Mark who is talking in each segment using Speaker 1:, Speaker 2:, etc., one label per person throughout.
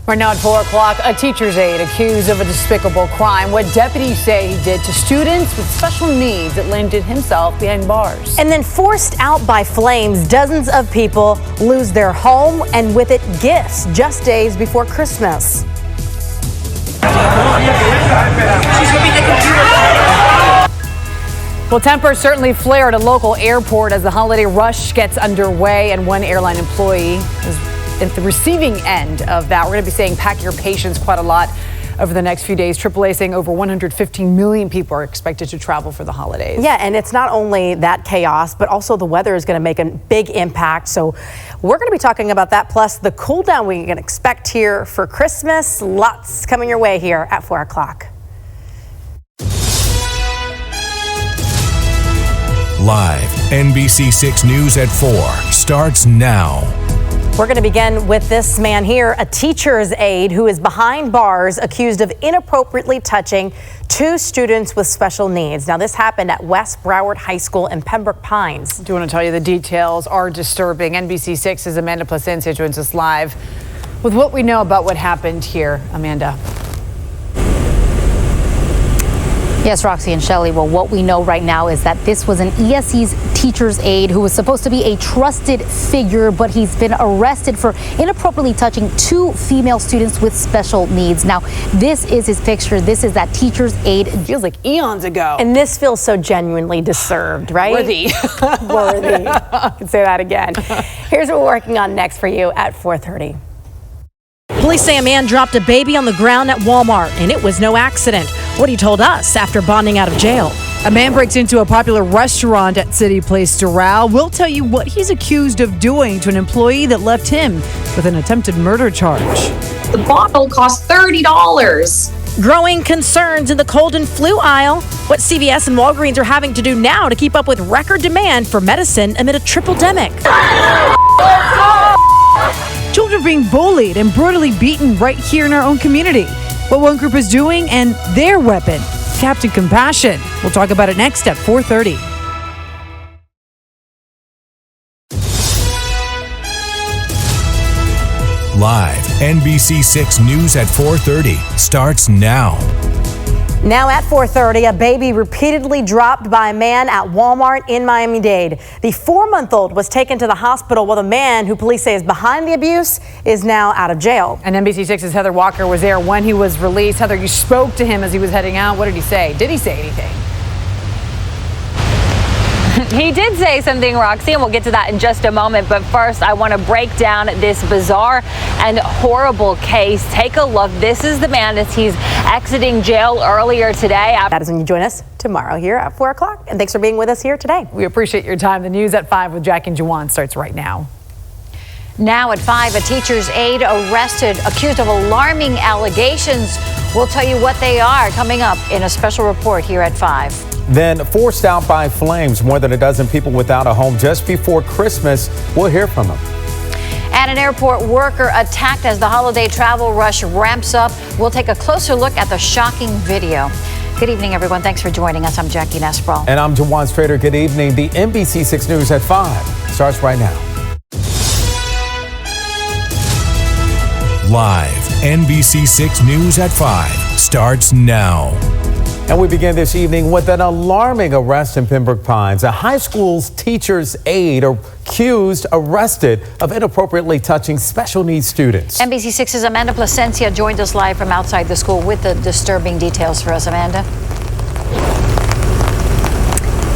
Speaker 1: Right now at 4 o'clock, a teacher's aide accused of a despicable crime. What deputies say he did to students with special needs that landed himself behind bars.
Speaker 2: And then forced out by flames, dozens of people lose their home and with it gifts just days before Christmas.
Speaker 1: Well, tempers certainly flare at a local airport as the holiday rush gets underway, and one airline employee is at the receiving end of that. We're going to be saying pack your patience quite a lot over the next few days. AAA saying over 115 million people are expected to travel for the holidays.
Speaker 2: Yeah, and it's not only that chaos, but also the weather is going to make a big impact. So we're going to be talking about that, plus the cool down we can expect here for Christmas. Lots coming your way here at 4 o'clock.
Speaker 3: Live NBC 6 News at 4 starts now.
Speaker 2: We're going to begin with this man here, a teacher's aide who is behind bars accused of inappropriately touching two students with special needs. Now, this happened at West Broward High School in Pembroke Pines.
Speaker 1: I do want to tell you the details are disturbing. NBC 6's Amanda Placencia joins us live with what we know about what happened here. Amanda.
Speaker 4: Yes, Roxy and Shelley. Well, what we know right now is that this was an ESE's teacher's aide who was supposed to be a trusted figure, but he's been arrested for inappropriately touching two female students with special needs. Now, this is his picture. This is that teacher's aide.
Speaker 1: It feels like eons ago.
Speaker 2: And this feels so genuinely deserved, right?
Speaker 1: Worthy.
Speaker 2: Worthy. I can say that again. Here's what we're working on next for you at 4:30. Police say a man dropped a baby on the ground at Walmart, and it was no accident. What he told us after bonding out of jail.
Speaker 1: A man breaks into a popular restaurant at City Place Doral. We'll tell you what he's accused of doing to an employee that left him with an attempted murder charge.
Speaker 5: The bottle cost $30.
Speaker 2: Growing concerns in the cold and flu aisle. What CVS and Walgreens are having to do now to keep up with record demand for medicine amid a triple-demic.
Speaker 1: Children being bullied and brutally beaten right here in our own community. What one group is doing and their weapon, Captain Compassion. We'll talk about it next at 4:30.
Speaker 3: Live NBC 6 News at 4:30 starts now.
Speaker 2: Now at 4:30, a baby repeatedly dropped by a man at Walmart in Miami-Dade. The 4-month-old was taken to the hospital while the man, who police say is behind the abuse, is now out of jail.
Speaker 1: And NBC 6's Heather Walker was there when he was released. Heather, you spoke to him as he was heading out. What did he say? Did he say anything?
Speaker 6: He did say something, Roxy, and we'll get to that in just a moment. But first, I want to break down this bizarre and horrible case. Take a look. This is the man as he's exiting jail earlier today.
Speaker 2: That is when you join us tomorrow here at 4 o'clock. And thanks for being with us here today.
Speaker 1: We appreciate your time. The news at 5 with Jackie and Juwan starts right now.
Speaker 7: Now at 5, a teacher's aide arrested, accused of alarming allegations. We'll tell you what they are coming up in a special report here at 5.
Speaker 8: Then forced out by flames, more than a dozen people without a home just before Christmas. We'll hear from them.
Speaker 7: And an airport worker attacked as the holiday travel rush ramps up. We'll take a closer look at the shocking video. Good evening, everyone. Thanks for joining us. I'm Jackie Nesbro.
Speaker 8: And I'm Jawan Strader. Good evening. The NBC 6 News at 5 starts right now.
Speaker 3: Live NBC 6 News at 5 starts now.
Speaker 8: And we begin this evening with an alarming arrest in Pembroke Pines. A high school's teacher's aide accused, arrested of inappropriately touching special needs students.
Speaker 7: NBC 6's Amanda Placencia joined us live from outside the school with the disturbing details for us. Amanda.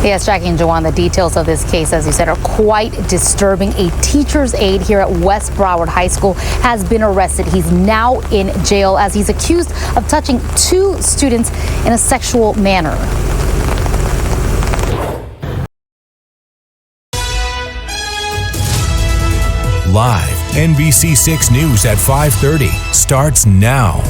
Speaker 4: Yes, Jackie and Joanne, the details of this case, as you said, are quite disturbing. A teacher's aide here at West Broward High School has been arrested. He's now in jail as he's accused of touching two students in a sexual manner.
Speaker 3: Live NBC 6 News at 5:30 starts now.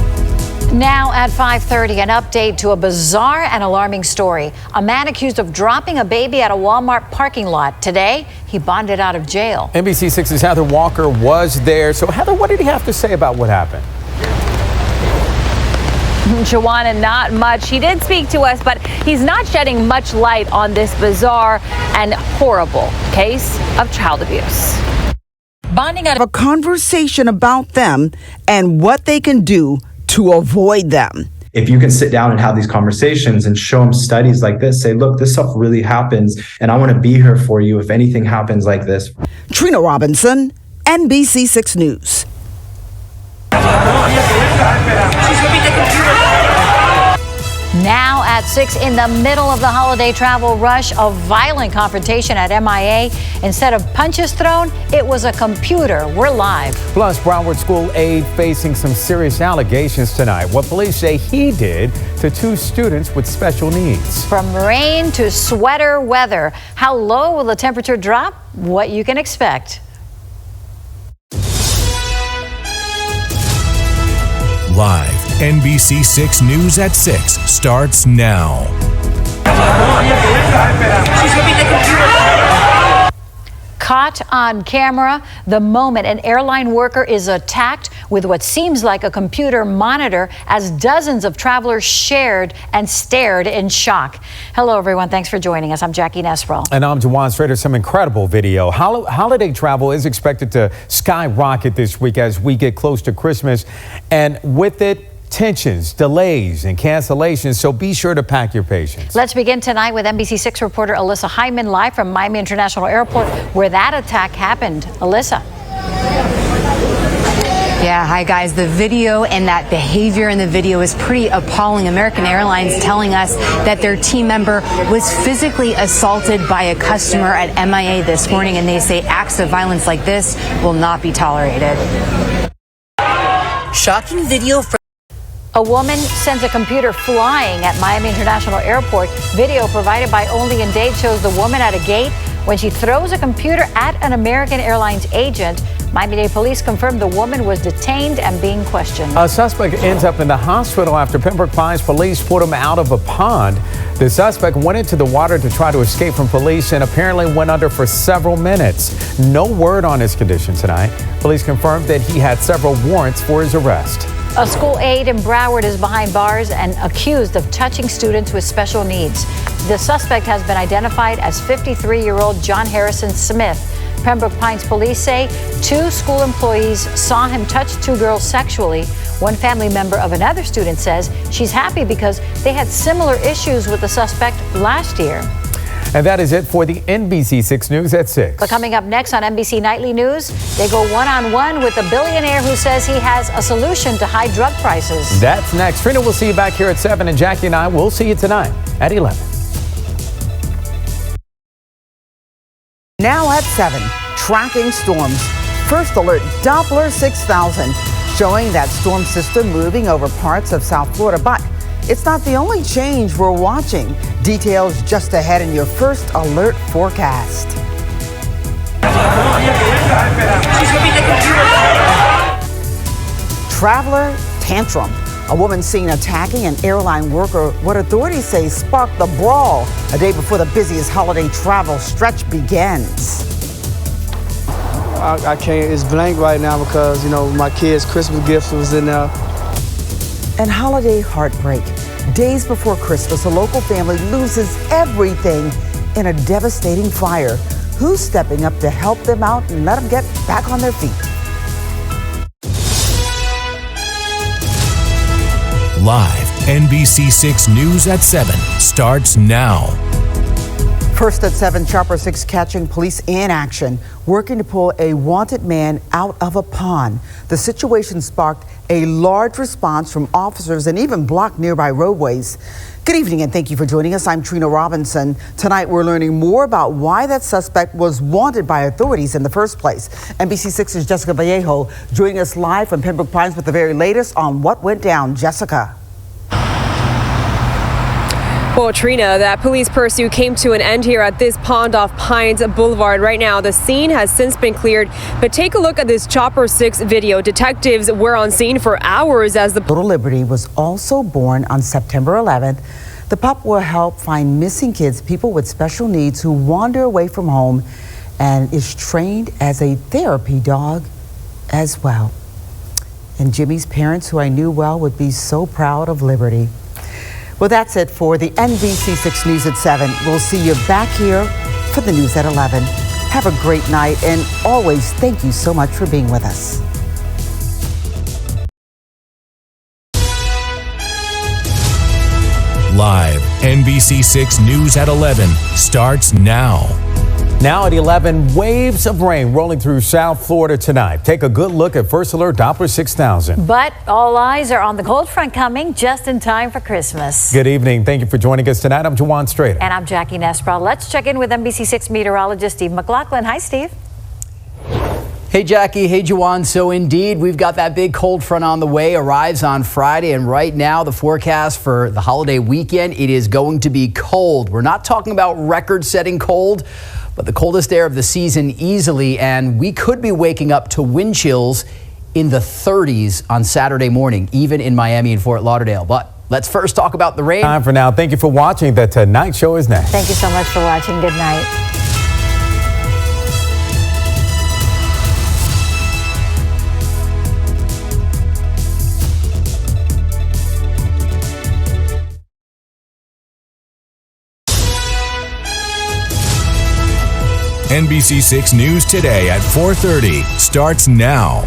Speaker 7: Now at 5:30, an update to a bizarre and alarming story. A man accused of dropping a baby at a Walmart parking lot. Today, he bonded out of jail.
Speaker 8: NBC 6's Heather Walker was there. So, Heather, what did he have to say about what happened?
Speaker 6: Joanna, not much. He did speak to us, but he's not shedding much light on this bizarre and horrible case of child abuse.
Speaker 2: bonding out
Speaker 9: of a conversation about them and what they can do to avoid them.
Speaker 10: If you can sit down and have these conversations and show them studies like this, say, look, this stuff really happens, and I want to be here for you if anything happens like this.
Speaker 9: Trina Robinson, NBC 6 News.
Speaker 7: Now at 6 in the middle of the holiday travel rush, a violent confrontation at MIA. Instead of punches thrown, it was a computer. We're live.
Speaker 8: Plus, Broward school aide facing some serious allegations tonight. What police say he did to 2 students with special needs.
Speaker 7: From rain to sweater weather, how low will the temperature drop? What you can expect.
Speaker 3: Live, NBC 6 News at 6 starts now.
Speaker 7: Caught on camera the moment an airline worker is attacked with what seems like a computer monitor as dozens of travelers shared and stared in shock. Hello, everyone. Thanks for joining us. I'm Jackie Nesbro.
Speaker 8: And I'm Jawan Strader. Some incredible video. Holiday travel is expected to skyrocket this week as we get close to Christmas. And with it, tensions, delays, and cancellations, so be sure to pack your patience.
Speaker 7: Let's begin tonight with NBC6 reporter Alyssa Hyman live from Miami International Airport, where that attack happened. Alyssa.
Speaker 11: Yeah, hi guys. The video and that behavior in the video is pretty appalling. American Airlines telling us that their team member was physically assaulted by a customer at MIA this morning, and they say acts of violence like this will not be tolerated.
Speaker 2: shocking video from
Speaker 7: A woman sends a computer flying at Miami International Airport. Video provided by Only in Dade shows the woman at a gate when she throws a computer at an American Airlines agent. Miami-Dade police confirmed the woman was detained and being questioned.
Speaker 8: A suspect ends up in the hospital after Pembroke Pines police pulled him out of a pond. The suspect went into the water to try to escape from police and apparently went under for several minutes. No word on his condition tonight. Police confirmed that he had several warrants for his arrest.
Speaker 7: A school aide in Broward is behind bars and accused of touching students with special needs. The suspect has been identified as 53-year-old John Harrison Smith. Pembroke Pines police say 2 school employees saw him touch 2 girls sexually. One family member of another student says she's happy because they had similar issues with the suspect last year.
Speaker 8: And that is it for the NBC 6 News at 6.
Speaker 7: But coming up next on NBC Nightly News, they go one-on-one with a billionaire who says he has a solution to high drug prices.
Speaker 8: That's next. Trina will see you back here at 7, and Jackie and I will see you tonight at 11.
Speaker 9: Now at 7, tracking storms. First alert, Doppler 6000, showing that storm system moving over parts of South Florida. But it's not the only change we're watching. Details just ahead in your first alert forecast. Traveler tantrum. A woman seen attacking an airline worker, what authorities say sparked the brawl a day before the busiest holiday travel stretch begins.
Speaker 12: I can't, it's blank right now because, you know, my kids' Christmas gifts was in there.
Speaker 9: And holiday heartbreak. Days before Christmas, a local family loses everything in a devastating fire. Who's stepping up to help them out and let them get back on their feet?
Speaker 3: Live, NBC 6 News at 7 starts now.
Speaker 9: First at 7, Chopper 6 catching police in action, working to pull a wanted man out of a pond. The situation sparked a large response from officers and even blocked nearby roadways. Good evening and thank you for joining us. I'm Trina Robinson. Tonight we're learning more about why that suspect was wanted by authorities in the first place. NBC 6's Jessica Vallejo joining us live from Pembroke Pines with the very latest on what went down. Jessica.
Speaker 13: Well, Trina, that police pursuit came to an end here at this pond off Pines Boulevard. Right now, the scene has since been cleared, but take a look at this Chopper 6 video. Detectives were on scene for hours as the
Speaker 9: Little Liberty was also born on September 11th. The pup will help find missing kids, people with special needs who wander away from home, and is trained as a therapy dog as well. And Jimmy's parents, who I knew well, would be so proud of Liberty. Well, that's it for the NBC 6 News at 7. We'll see you back here for the news at 11. Have a great night, and always thank you so much for being with us.
Speaker 3: Live NBC6 News at 11 starts now.
Speaker 8: Now at 11, waves of rain rolling through South Florida tonight. Take a good look at First Alert Doppler 6000.
Speaker 7: But all eyes are on the cold front coming just in time for Christmas.
Speaker 8: Good evening. Thank you for joining us tonight. I'm Juwan Strader.
Speaker 7: And I'm Jackie Nesbrow. Let's check in with NBC6 meteorologist Steve McLaughlin. Hi, Steve.
Speaker 14: Hey, Jackie. Hey, Juwan. So indeed, we've got that big cold front on the way, arrives on Friday. And right now, the forecast for the holiday weekend, it is going to be cold. We're not talking about record-setting cold, but the coldest air of the season easily. And we could be waking up to wind chills in the 30s on Saturday morning, even in Miami and Fort Lauderdale. But let's first talk about the rain.
Speaker 8: Time for now. Thank you for watching. The Tonight Show is next.
Speaker 7: Thank you so much for watching. Good night.
Speaker 3: NBC6 News Today at 4:30 starts now.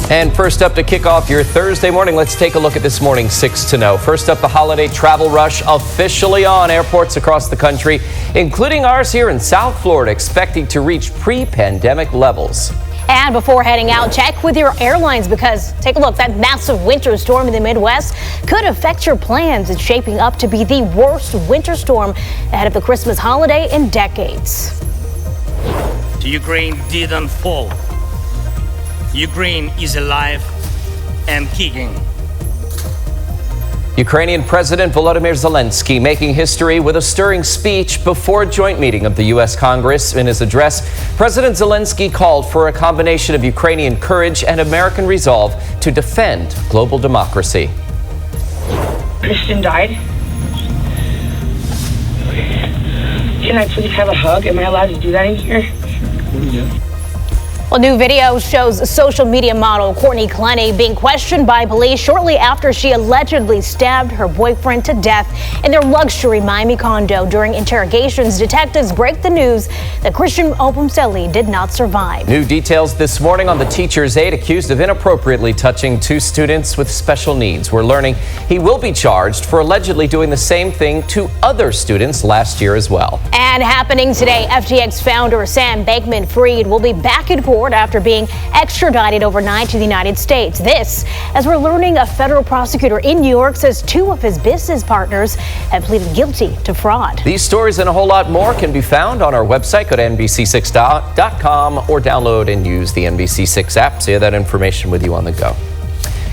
Speaker 15: And first up to kick off your Thursday morning, let's take a look at this morning's 6 to know. First up, the holiday travel rush officially on. Airports across the country, including ours here in South Florida, expecting to reach pre-pandemic levels.
Speaker 16: And before heading out, check with your airlines because take a look, that massive winter storm in the Midwest could affect your plans. It's shaping up to be the worst winter storm ahead of the Christmas holiday in decades.
Speaker 17: Ukraine didn't fall. Ukraine is alive and kicking.
Speaker 15: Ukrainian President Volodymyr Zelensky making history with a stirring speech before a joint meeting of the U.S. Congress. In his address, President Zelensky called for a combination of Ukrainian courage and American resolve to defend global democracy.
Speaker 18: Christian died. Can I please have a hug? Am I allowed to do that in here?
Speaker 16: Well, new video shows social media model Courtney Clenny being questioned by police shortly after she allegedly stabbed her boyfriend to death in their luxury Miami condo. During interrogations, detectives break the news that Christian Opumseli did not survive.
Speaker 15: New details this morning on the teacher's aide accused of inappropriately touching 2 students with special needs. We're learning he will be charged for allegedly doing the same thing to other students last year as well.
Speaker 16: And happening today, FTX founder Sam Bankman-Fried will be back in court after being extradited overnight to the United States. This, as we're learning, a federal prosecutor in New York says 2 of his business partners have pleaded guilty to fraud.
Speaker 15: These stories and a whole lot more can be found on our website. Go to NBC6.com or download and use the NBC6 app. So you have that information with you on the go.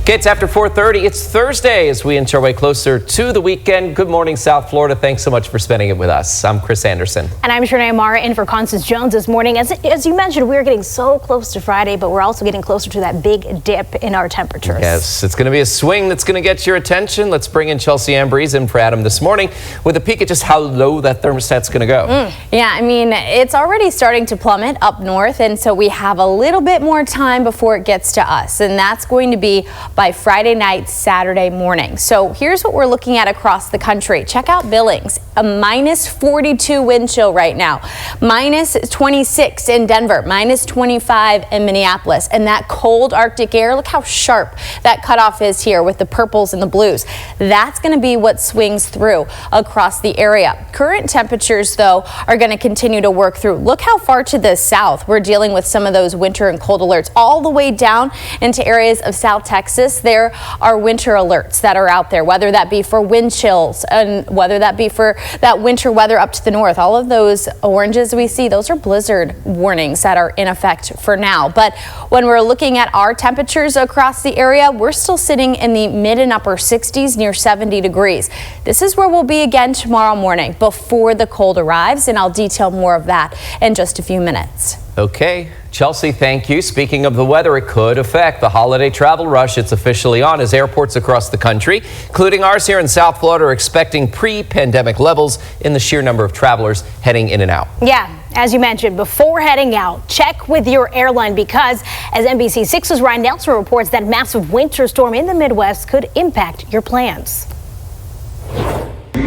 Speaker 15: Okay, it's after 4:30. It's Thursday as we inch our way closer to the weekend. Good morning, South Florida. Thanks so much for spending it with us. I'm Chris Anderson.
Speaker 16: And I'm Shanae Amara in for Constance Jones this morning. As you mentioned, we're getting so close to Friday, but we're also getting closer to that big dip in our temperatures.
Speaker 15: Yes, it's going to be a swing that's going to get your attention. Let's bring in Chelsea Ambrose in for Adam this morning with a peek at just how low that thermostat's going to go.
Speaker 19: Yeah, I mean, it's already starting to plummet up north, and so we have a little bit more time before it gets to us, and that's going to be by Friday night, Saturday morning. So here's what we're looking at across the country. Check out Billings, a minus 42 wind chill right now, minus 26 in Denver, minus 25 in Minneapolis. And that cold Arctic air, look how sharp that cutoff is here with the purples and the blues. That's going to be what swings through across the area. Current temperatures, though, are going to continue to work through. Look how far to the south we're dealing with some of those winter and cold alerts all the way down into areas of South Texas. There are winter alerts that are out there, whether that be for wind chills and whether that be for that winter weather up to the north. All of those oranges we see, those are blizzard warnings that are in effect for now. But when we're looking at our temperatures across the area, we're still sitting in the mid and upper 60s, near 70 degrees. This is where we'll be again tomorrow morning before the cold arrives, and I'll detail more of that in just a few minutes.
Speaker 15: Okay, Chelsea, thank you. Speaking of the weather, it could affect the holiday travel rush. It's officially on as airports across the country, including ours here in South Florida, are expecting pre-pandemic levels in the sheer number of travelers heading in and out.
Speaker 16: Yeah, as you mentioned, before heading out, check with your airline because as NBC6's Ryan Nelson reports, that massive winter storm in the Midwest could impact your plans.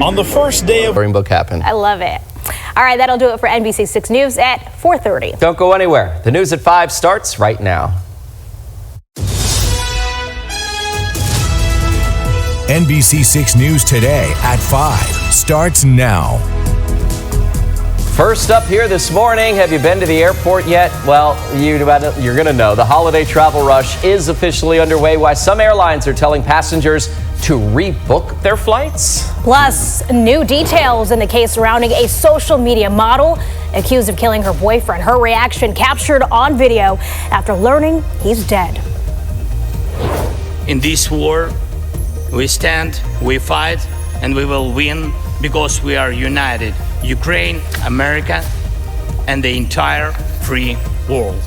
Speaker 15: On the first day of Book happened.
Speaker 16: I love it. All right, that'll do it for NBC 6 News at 4:30.
Speaker 15: Don't go anywhere. The news at 5 starts right now.
Speaker 3: NBC 6 News Today at 5 starts now.
Speaker 15: First up here this morning, have you been to the airport yet? Well, you're going to know. The holiday travel rush is officially underway. Why some airlines are telling passengers to rebook their flights.
Speaker 16: Plus, new details in the case surrounding a social media model accused of killing her boyfriend. Her reaction captured on video after learning he's dead.
Speaker 17: In this war, we stand, we fight, and we will win because we are united. Ukraine, America, and the entire free world.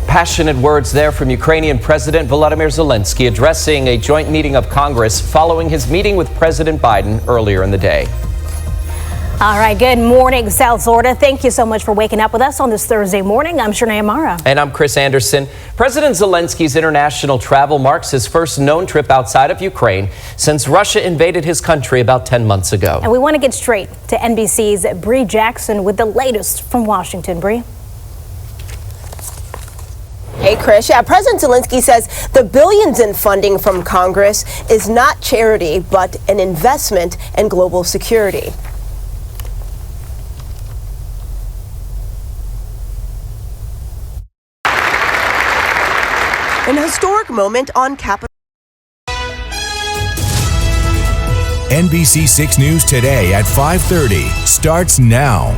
Speaker 15: Passionate words there from Ukrainian President Volodymyr Zelensky addressing a joint meeting of Congress following his meeting with President Biden earlier in the day.
Speaker 16: All right, good morning, South Florida. Thank you so much for waking up with us on this Thursday morning. I'm Shanae Amara.
Speaker 15: And I'm Chris Anderson. President Zelensky's international travel marks his first known trip outside of Ukraine since Russia invaded his country about 10 months ago.
Speaker 16: And we want to get straight to NBC's Bree Jackson with the latest from Washington. Bree.
Speaker 20: Hey, Chris. Yeah, President Zelensky says the billions in funding from Congress is not charity, but an investment in global security. An historic moment on Capitol.
Speaker 3: NBC 6 News Today at 5:30 starts now.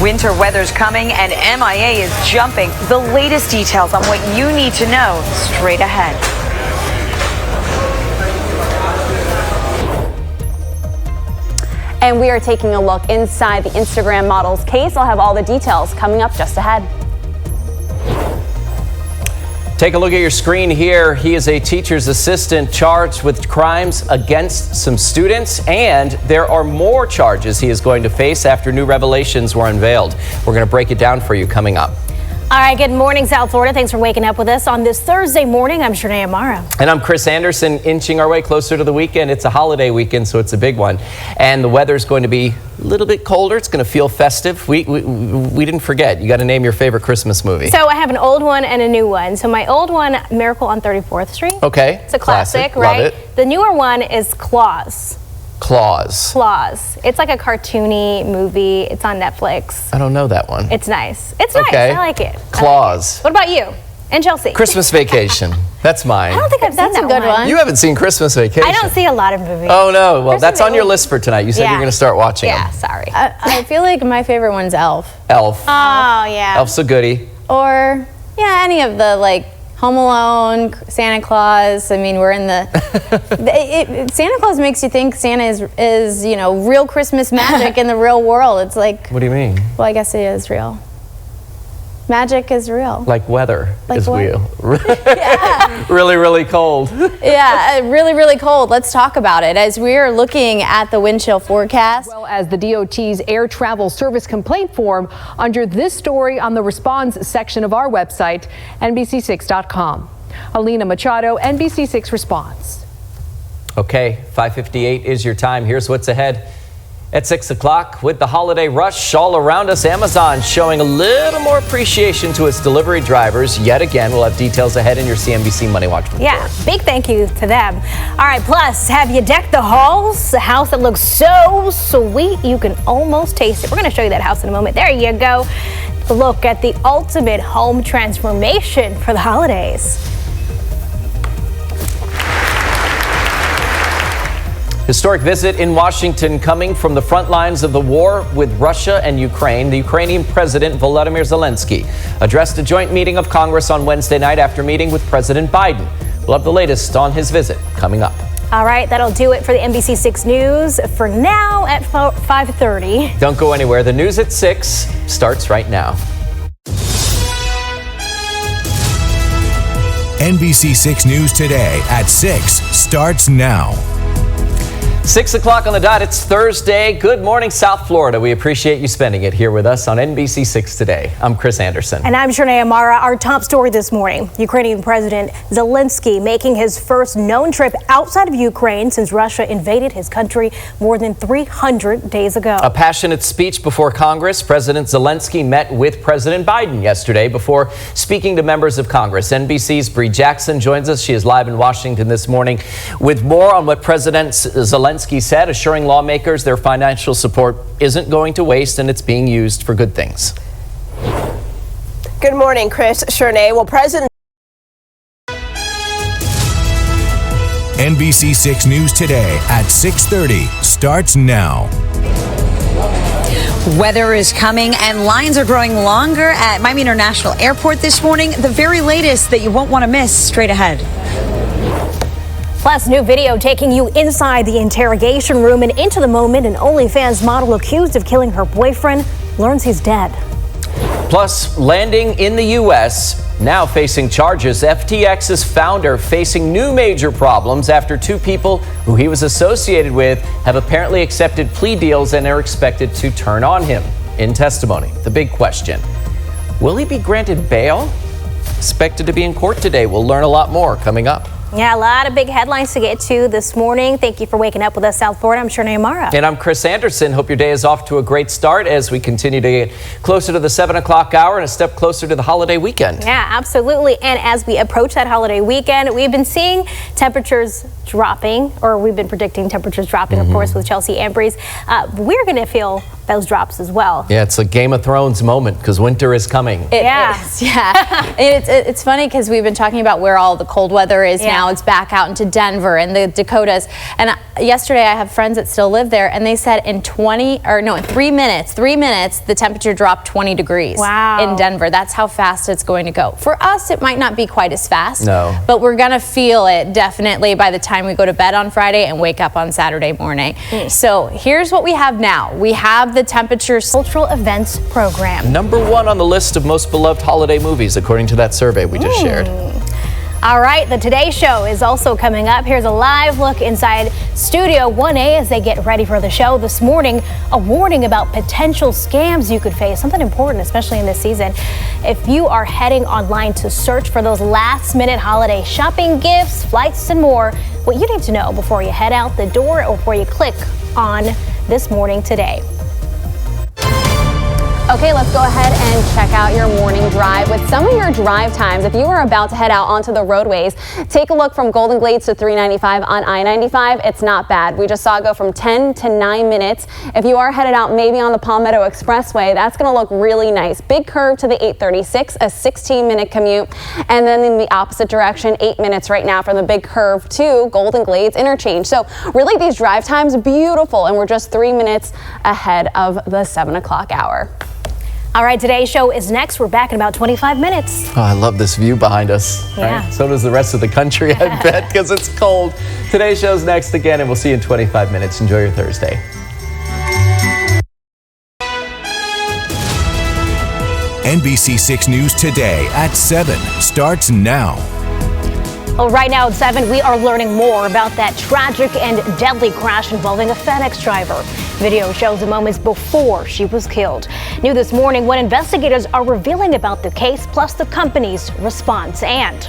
Speaker 21: Winter weather's coming and MIA is jumping. The latest details on what you need to know straight ahead.
Speaker 22: And we are taking a look inside the Instagram model's case. I'll have all the details coming up just ahead.
Speaker 15: Take a look at your screen here. He is a teacher's assistant charged with crimes against some students, and there are more charges he is going to face after new revelations were unveiled. We're going to break it down for you coming up.
Speaker 16: All right, good morning, South Florida. Thanks for waking up with us on this Thursday morning. I'm Shanae Amara.
Speaker 15: And I'm Chris Anderson, inching our way closer to the weekend. It's a holiday weekend, so it's a big one. And the weather's going to be a little bit colder. It's going to feel festive. We didn't forget. You got to name your favorite Christmas movie.
Speaker 16: So I have an old one and a new one. So my old one, Miracle on 34th Street.
Speaker 15: Okay.
Speaker 16: It's a classic, right?
Speaker 15: Love it.
Speaker 16: The newer one is Claus.
Speaker 15: Claus.
Speaker 16: It's like a cartoony movie. It's on Netflix.
Speaker 15: I don't know that one.
Speaker 16: It's nice. It's nice.
Speaker 15: Okay.
Speaker 16: I like it.
Speaker 15: Claus.
Speaker 16: What about you and Chelsea?
Speaker 15: Christmas Vacation. That's mine.
Speaker 16: I don't think I've seen that
Speaker 22: a good one.
Speaker 15: You haven't seen Christmas Vacation.
Speaker 16: I don't see a lot of movies.
Speaker 15: Oh, no. Well, that's on your list for tonight. You said you're going to start watching them.
Speaker 16: Yeah, sorry.
Speaker 22: I feel like my favorite one's Elf.
Speaker 15: Elf.
Speaker 16: Oh, yeah.
Speaker 15: Elf's a goodie.
Speaker 22: Or, yeah, any of the, like, Home Alone, Santa Claus. I mean, we're in the... Santa Claus makes you think Santa is, you know, real Christmas magic in the real world. It's like...
Speaker 15: What do you mean?
Speaker 22: Well, I guess it is real. Magic is real.
Speaker 15: Like weather is
Speaker 22: what?
Speaker 15: real.
Speaker 22: Yeah.
Speaker 15: Really, really cold.
Speaker 22: Yeah, really, really cold. Let's talk about it as we are looking at the wind chill forecast.
Speaker 23: As well as the DOT's air travel service complaint form under this story on the response section of our website, NBC6.com. Alina Machado, NBC6 Response.
Speaker 15: Okay, 5:58 is your time. Here's what's ahead. At 6 o'clock, with the holiday rush all around us, Amazon showing a little more appreciation to its delivery drivers. Yet again, we'll have details ahead in your CNBC Money Watch report.
Speaker 16: Yeah, big thank you to them. All right, plus, have you decked the halls? A house that looks so sweet, you can almost taste it. We're going to show you that house in a moment. There you go. Look at the ultimate home transformation for the holidays.
Speaker 15: Historic visit in Washington coming from the front lines of the war with Russia and Ukraine. The Ukrainian President Volodymyr Zelensky addressed a joint meeting of Congress on Wednesday night after meeting with President Biden. We'll have the latest on his visit coming up.
Speaker 16: All right, that'll do it for the NBC 6 News for now at 5:30.
Speaker 15: Don't go anywhere. The news at 6 starts right now.
Speaker 3: NBC 6 News Today at 6 starts now.
Speaker 15: 6 o'clock on the dot. It's Thursday. Good morning, South Florida. We appreciate you spending it here with us on NBC 6 Today. I'm Chris Anderson.
Speaker 16: And I'm Shanae Amara. Our top story this morning, Ukrainian President Zelensky making his first known trip outside of Ukraine since Russia invaded his country more than 300 days ago.
Speaker 15: A passionate speech before Congress. President Zelensky met with President Biden yesterday before speaking to members of Congress. NBC's Bree Jackson joins us. She is live in Washington this morning with more on what President Zelensky said, assuring lawmakers their financial support isn't going to waste and it's being used for good things.
Speaker 20: Good morning, Chris. Shanae. Well, President
Speaker 3: NBC 6 News Today at 6:30 starts now.
Speaker 21: Weather is coming and lines are growing longer at Miami International Airport this morning. The very latest that you won't want to miss straight ahead.
Speaker 16: Plus, new video taking you inside the interrogation room and into the moment an OnlyFans model accused of killing her boyfriend learns he's dead.
Speaker 15: Plus, landing in the U.S., now facing charges. FTX's founder facing new major problems after two people who he was associated with have apparently accepted plea deals and are expected to turn on him in testimony. The big question, will he be granted bail? Expected to be in court today. We'll learn a lot more coming up.
Speaker 16: Yeah, a lot of big headlines to get to this morning. Thank you for waking up with us, South Florida. I'm Shanae Amara.
Speaker 15: And I'm Chris Anderson. Hope your day is off to a great start as we continue to get closer to the 7 o'clock hour and a step closer to the holiday weekend.
Speaker 16: Yeah, absolutely. And as we approach that holiday weekend, we've been seeing temperatures dropping, or we've been predicting temperatures dropping, of course, with Chelsea and Breeze. We're going to feel those drops as well.
Speaker 15: Yeah, it's a Game of Thrones moment because winter is coming.
Speaker 22: It is, yeah. It's funny because we've been talking about where all the cold weather is now. It's back out into Denver and the Dakotas. And yesterday I have friends that still live there, and they said in 3 minutes, the temperature dropped 20 degrees in Denver. That's how fast it's going to go. For us, it might not be quite as fast, but we're going to feel it definitely by the time we go to bed on Friday and wake up on Saturday morning. So here's what we have now. We have the temperatures cultural events program.
Speaker 15: #1 on the list of most beloved holiday movies, according to that survey we just shared.
Speaker 16: All right, the Today Show is also coming up. Here's a live look inside Studio 1A as they get ready for the show this morning. A warning about potential scams you could face, something important, especially in this season. If you are heading online to search for those last-minute holiday shopping gifts, flights, and more, what you need to know before you head out the door or before you click on This Morning Today.
Speaker 1: Okay, let's go ahead and check out your morning drive with some of your drive times. If you are about to head out onto the roadways, take a look from Golden Glades to 395 on I-95. It's not bad. We just saw it go from 10 to 9 minutes. If you are headed out maybe on the Palmetto Expressway, that's going to look really nice. Big curve to the 836, a 16-minute commute. And then in the opposite direction, 8 minutes right now from the big curve to Golden Glades interchange. So really these drive times, beautiful. And we're just 3 minutes ahead of the 7 o'clock hour.
Speaker 16: All right, today's show is next. We're back in about 25 minutes.
Speaker 15: Oh, I love this view behind us.
Speaker 16: Yeah.
Speaker 15: Right? So does the rest of the country, I bet, because it's cold. Today's show's next again, and we'll see you in 25 minutes. Enjoy your Thursday.
Speaker 3: NBC 6 News Today at 7 starts now.
Speaker 16: Well, right now at 7, we are learning more about that tragic and deadly crash involving a FedEx driver. Video shows the moments before she was killed. New this morning, what investigators are revealing about the case, plus the company's response. And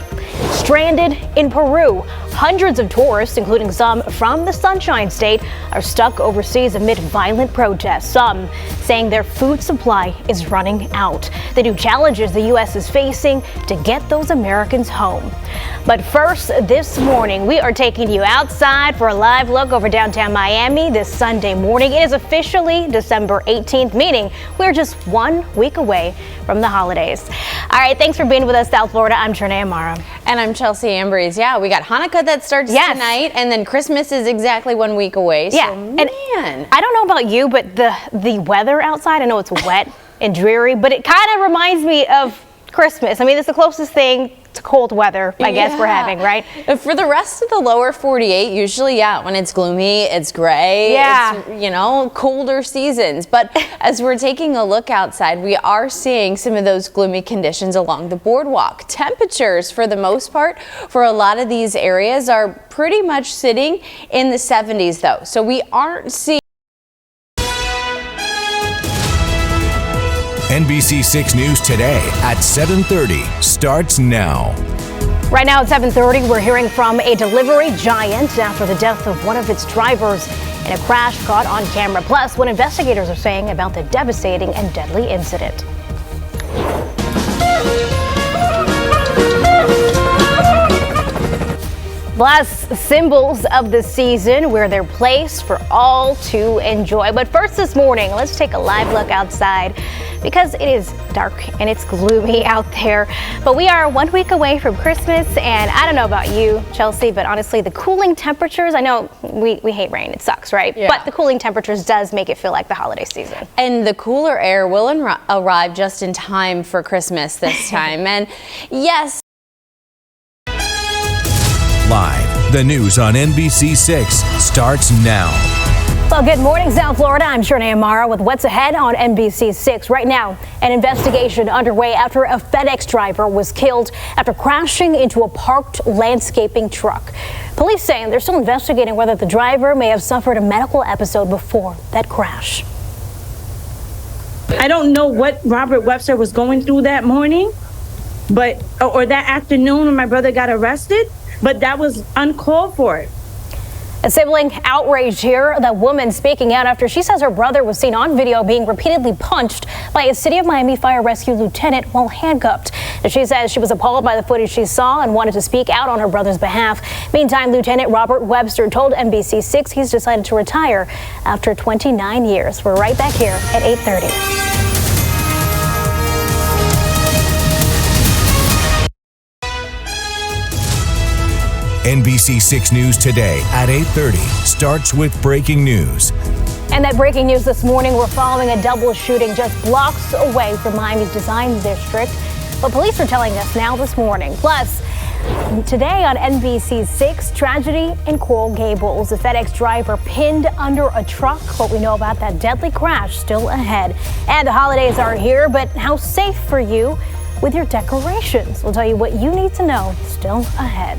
Speaker 16: stranded in Peru, hundreds of tourists, including some from the Sunshine State, are stuck overseas amid violent protests. Some saying their food supply is running out. The new challenges the U.S. is facing to get those Americans home. But first, this morning, we are taking you outside for a live look over downtown Miami this Sunday morning. It is officially December 18th, meaning we're just 1 week away from the holidays. All right, thanks for being with us, South Florida. I'm Shanae Amara.
Speaker 22: And I'm Chelsea Ambries. Yeah, we got Hanukkah that starts tonight, and then Christmas is exactly 1 week away.
Speaker 16: Yeah,
Speaker 22: so,
Speaker 16: and I don't know about you, but the weather outside, I know it's wet and dreary, but it kind of reminds me of Christmas. I mean, it's the closest thing to cold weather, I guess we're having, right?
Speaker 22: For the rest of the lower 48, usually, when it's gloomy, it's gray, it's, colder seasons. But as we're taking a look outside, we are seeing some of those gloomy conditions along the boardwalk. Temperatures, for the most part, for a lot of these areas are pretty much sitting in the 70s, though. So we aren't seeing
Speaker 3: NBC6 News Today at 7:30 starts now.
Speaker 16: Right now at 7:30, we're hearing from a delivery giant after the death of one of its drivers in a crash caught on camera. Plus, what investigators are saying about the devastating and deadly incident. Plus, symbols of the season, where they're placed for all to enjoy. But first this morning, let's take a live look outside because it is dark and it's gloomy out there. But we are 1 week away from Christmas, and I don't know about you, Chelsea, but honestly, the cooling temperatures, I know we hate rain, it sucks, right?
Speaker 22: Yeah.
Speaker 16: But the cooling temperatures does make it feel like the holiday season.
Speaker 22: And the cooler air will arrive just in time for Christmas this time. And yes,
Speaker 3: Live, the news on NBC6 starts now.
Speaker 16: Well, good morning, South Florida. I'm Shirley Amara with what's ahead on NBC6. Right now, an investigation underway after a FedEx driver was killed after crashing into a parked landscaping truck. Police saying they're still investigating whether the driver may have suffered a medical episode before that crash.
Speaker 4: I don't know what Robert Webster was going through that morning, or that afternoon when my brother got arrested. But that was uncalled for.
Speaker 16: A sibling outraged here. The woman speaking out after she says her brother was seen on video being repeatedly punched by a City of Miami Fire Rescue lieutenant while handcuffed. She says she was appalled by the footage she saw and wanted to speak out on her brother's behalf. Meantime, Lieutenant Robert Webster told NBC6 he's decided to retire after 29 years. We're right back here at 8:30.
Speaker 3: NBC6 News Today at 8:30 starts with breaking news.
Speaker 16: And that breaking news this morning, we're following a double shooting just blocks away from Miami's Design District. But police are telling us now this morning. Plus, today on NBC6, tragedy in Coral Gables. A FedEx driver pinned under a truck. What we know about that deadly crash still ahead. And the holidays are here, but how safe for you with your decorations? We'll tell you what you need to know still ahead.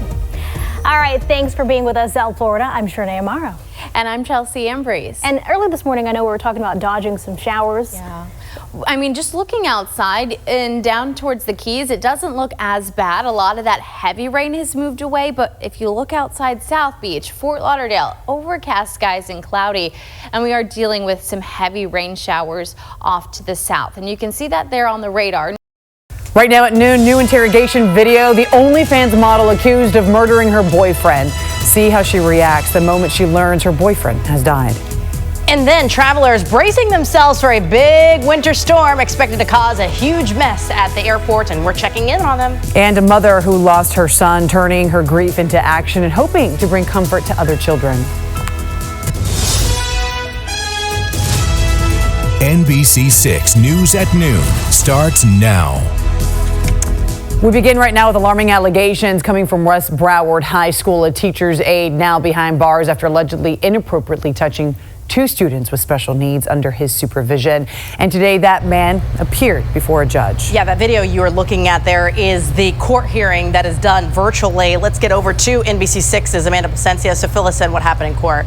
Speaker 16: All right, thanks for being with us, South Florida. I'm Shirley Amaro.
Speaker 22: And I'm Chelsea Ambrose.
Speaker 16: And early this morning, I know we were talking about dodging some showers.
Speaker 22: Yeah. I mean, just looking outside and down towards the Keys, it doesn't look as bad. A lot of that heavy rain has moved away, but if you look outside South Beach, Fort Lauderdale, overcast skies and cloudy, and we are dealing with some heavy rain showers off to the south. And you can see that there on the radar.
Speaker 5: Right now at noon, new interrogation video. The OnlyFans model accused of murdering her boyfriend. See how she reacts the moment she learns her boyfriend has died.
Speaker 2: And then travelers bracing themselves for a big winter storm expected to cause a huge mess at the airport, and we're checking in on them.
Speaker 5: And a mother who lost her son, turning her grief into action and hoping to bring comfort to other children.
Speaker 3: NBC6 News at noon starts now.
Speaker 5: We begin right now with alarming allegations coming from West Broward High School. A teacher's aide now behind bars after allegedly inappropriately touching two students with special needs under his supervision. And today that man appeared before a judge.
Speaker 2: Yeah, that video you are looking at there is the court hearing that is done virtually. Let's get over to NBC6's Amanda Placencia. So fill us in what happened in court.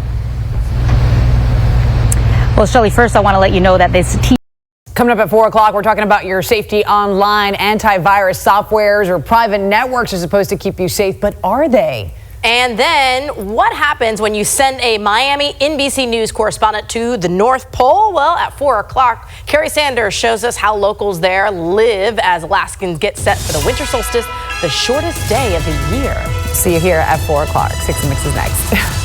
Speaker 6: Well, Shirley, first I want to let you know that this
Speaker 5: Coming up at 4 o'clock, we're talking about your safety online. Antivirus softwares or private networks are supposed to keep you safe, but are they?
Speaker 2: And then what happens when you send a Miami NBC News correspondent to the North Pole? Well, at 4 o'clock, Carrie Sanders shows us how locals there live as Alaskans get set for the winter solstice, the shortest day of the year.
Speaker 5: See you here at 4 o'clock. 6 Mix is next.